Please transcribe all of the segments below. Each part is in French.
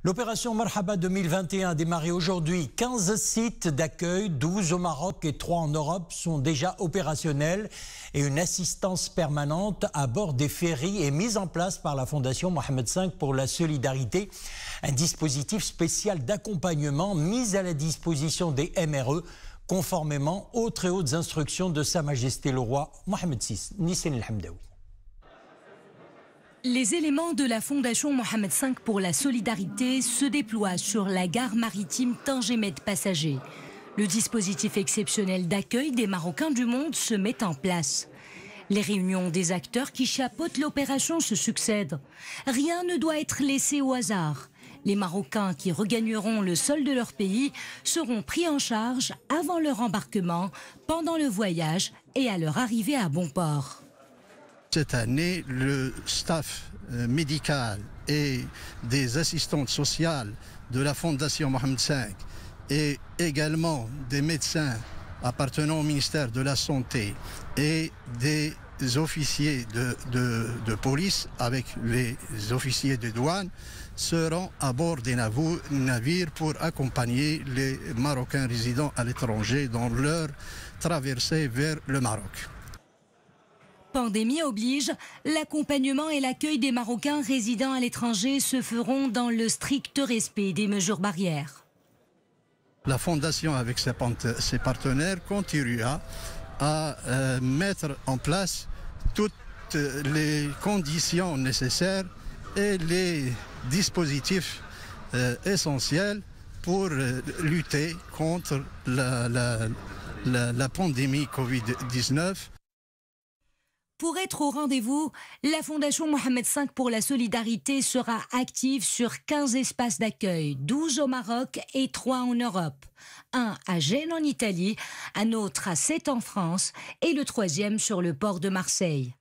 L'opération Marhaba 2021 a démarré aujourd'hui. 15 sites d'accueil, 12 au Maroc et 3 en Europe sont déjà opérationnels et une assistance permanente à bord des ferries est mise en place par la Fondation Mohamed V pour la solidarité. Un dispositif spécial d'accompagnement mis à la disposition des MRE conformément aux très hautes instructions de Sa Majesté le Roi Mohamed VI. Nissan El Hamdaoui. Les éléments de la Fondation Mohamed V pour la solidarité se déploient sur la gare maritime Tangemed Passagers. Le dispositif exceptionnel d'accueil des Marocains du monde se met en place. Les réunions des acteurs qui chapeautent l'opération se succèdent. Rien ne doit être laissé au hasard. Les Marocains qui regagneront le sol de leur pays seront pris en charge avant leur embarquement, pendant le voyage et à leur arrivée à bon port. Cette année, le staff médical et des assistantes sociales de la Fondation Mohamed V et également des médecins appartenant au ministère de la Santé et des officiers de police avec les officiers de douane seront à bord des navires pour accompagner les Marocains résidant à l'étranger dans leur traversée vers le Maroc. Pandémie oblige, l'accompagnement et l'accueil des Marocains résidant à l'étranger se feront dans le strict respect des mesures barrières. La Fondation, avec ses partenaires, continuera à mettre en place toutes les conditions nécessaires et les dispositifs essentiels pour lutter contre la pandémie Covid-19. Pour être au rendez-vous, la Fondation Mohamed V pour la solidarité sera active sur 15 espaces d'accueil, 12 au Maroc et 3 en Europe. Un à Gênes en Italie, un autre à Sète en France et le troisième sur le port de Marseille.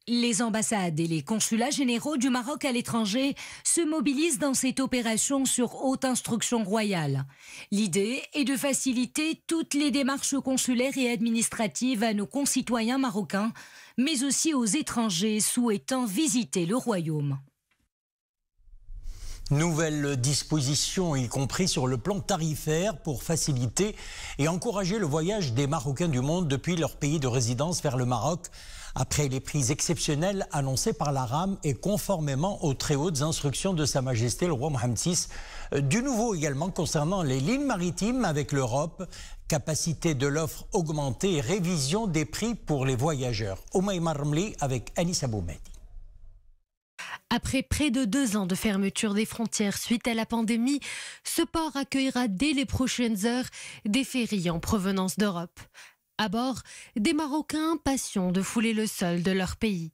Les ambassades et les consulats généraux du Maroc à l'étranger se mobilisent dans cette opération sur haute instruction royale. L'idée est de faciliter toutes les démarches consulaires et administratives à nos concitoyens marocains, mais aussi aux étrangers souhaitant visiter le royaume. Nouvelles dispositions, y compris sur le plan tarifaire, pour faciliter et encourager le voyage des Marocains du monde depuis leur pays de résidence vers le Maroc, après les prix exceptionnels annoncés par la RAM et conformément aux très hautes instructions de Sa Majesté le Roi Mohamed VI. Du nouveau également concernant les lignes maritimes avec l'Europe, capacité de l'offre augmentée et révision des prix pour les voyageurs. Oumaïma Ramli avec Anis Aboumedi. Après près de 2 ans de fermeture des frontières suite à la pandémie, ce port accueillera dès les prochaines heures des ferries en provenance d'Europe. À bord, des Marocains impatients de fouler le sol de leur pays.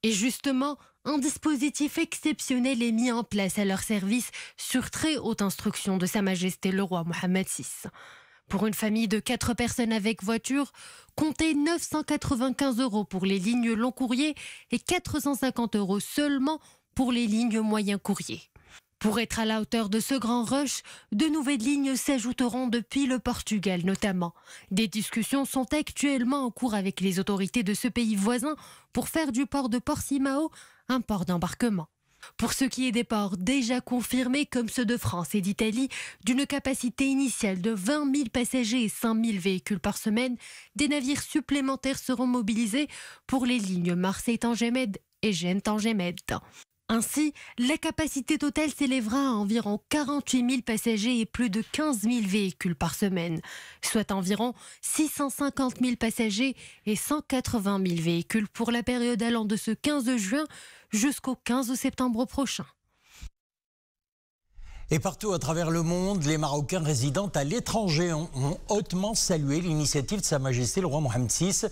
Et justement, un dispositif exceptionnel est mis en place à leur service sur très haute instruction de Sa Majesté le Roi Mohamed VI. Pour une famille de 4 personnes avec voiture, comptez 995 € pour les lignes long courrier et 450 € seulement pour les lignes moyen courrier. Pour être à la hauteur de ce grand rush, de nouvelles lignes s'ajouteront depuis le Portugal notamment. Des discussions sont actuellement en cours avec les autorités de ce pays voisin pour faire du port de Portimao un port d'embarquement. Pour ce qui est des ports déjà confirmés comme ceux de France et d'Italie, d'une capacité initiale de 20 000 passagers et 5 000 véhicules par semaine, des navires supplémentaires seront mobilisés pour les lignes Marseille-Tangemed et Gênes-Tangemed. Ainsi, la capacité totale s'élèvera à environ 48 000 passagers et plus de 15 000 véhicules par semaine, soit environ 650 000 passagers et 180 000 véhicules pour la période allant de ce 15 juin jusqu'au 15 septembre prochain. Et partout à travers le monde, les Marocains résidant à l'étranger ont hautement salué l'initiative de Sa Majesté le Roi Mohamed VI,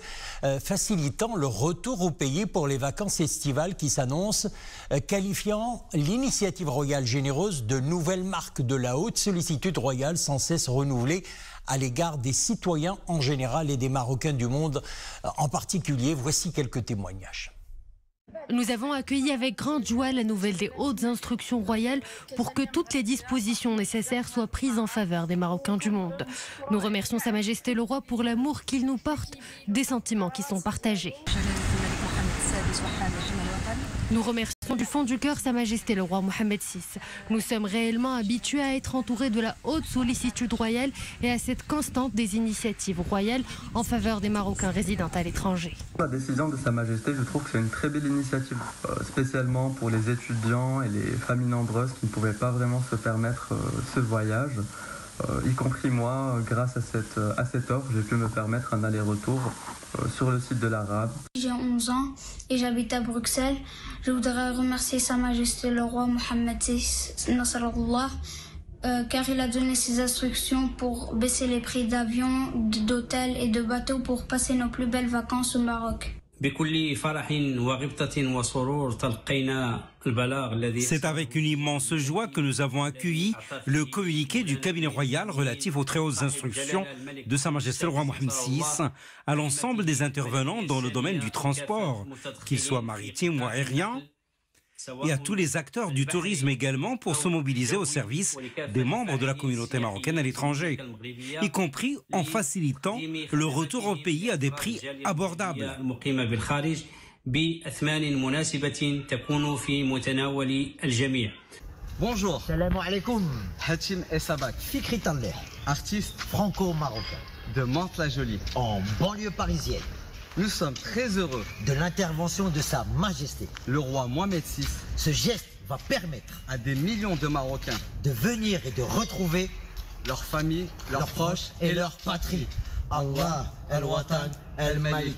facilitant le retour au pays pour les vacances estivales qui s'annoncent, qualifiant l'initiative royale généreuse de nouvelle marque de la haute sollicitude royale sans cesse renouvelée à l'égard des citoyens en général et des Marocains du monde en particulier. Voici quelques témoignages. Nous avons accueilli avec grande joie la nouvelle des hautes instructions royales pour que toutes les dispositions nécessaires soient prises en faveur des Marocains du monde. Nous remercions Sa Majesté le Roi pour l'amour qu'il nous porte, des sentiments qui sont partagés. Nous remercions du fond du cœur Sa Majesté le roi Mohammed VI. Nous sommes réellement habitués à être entourés de la haute sollicitude royale et à cette constante des initiatives royales en faveur des Marocains résidant à l'étranger. La décision de Sa Majesté, je trouve que c'est une très belle initiative, spécialement pour les étudiants et les familles nombreuses qui ne pouvaient pas vraiment se permettre ce voyage. Y compris moi, grâce à cette offre, j'ai pu me permettre un aller-retour sur le site de l'Arabe. J'ai 11 ans et j'habite à Bruxelles. Je voudrais remercier Sa Majesté le roi Mohammed VI Nasrallah car il a donné ses instructions pour baisser les prix d'avions, d'hôtels et de bateaux pour passer nos plus belles vacances au Maroc. C'est avec une immense joie que nous avons accueilli le communiqué du cabinet royal relatif aux très hautes instructions de Sa Majesté le roi Mohammed VI à l'ensemble des intervenants dans le domaine du transport, qu'ils soient maritimes ou aériens, et à tous les acteurs du tourisme également pour se mobiliser au service des membres de la communauté marocaine à l'étranger, y compris en facilitant le retour au pays à des prix abordables. Bonjour, salam alaikum. Hatim Essabak, Fikri Tanler, artiste franco-marocain de Mantes-la-Jolie, en banlieue parisienne. Nous sommes très heureux de l'intervention de Sa Majesté, le roi Mohammed VI. Ce geste va permettre à des millions de Marocains de venir et de retrouver leurs familles, leurs proches et leur patrie. Allah, El-Watan, El-Malik.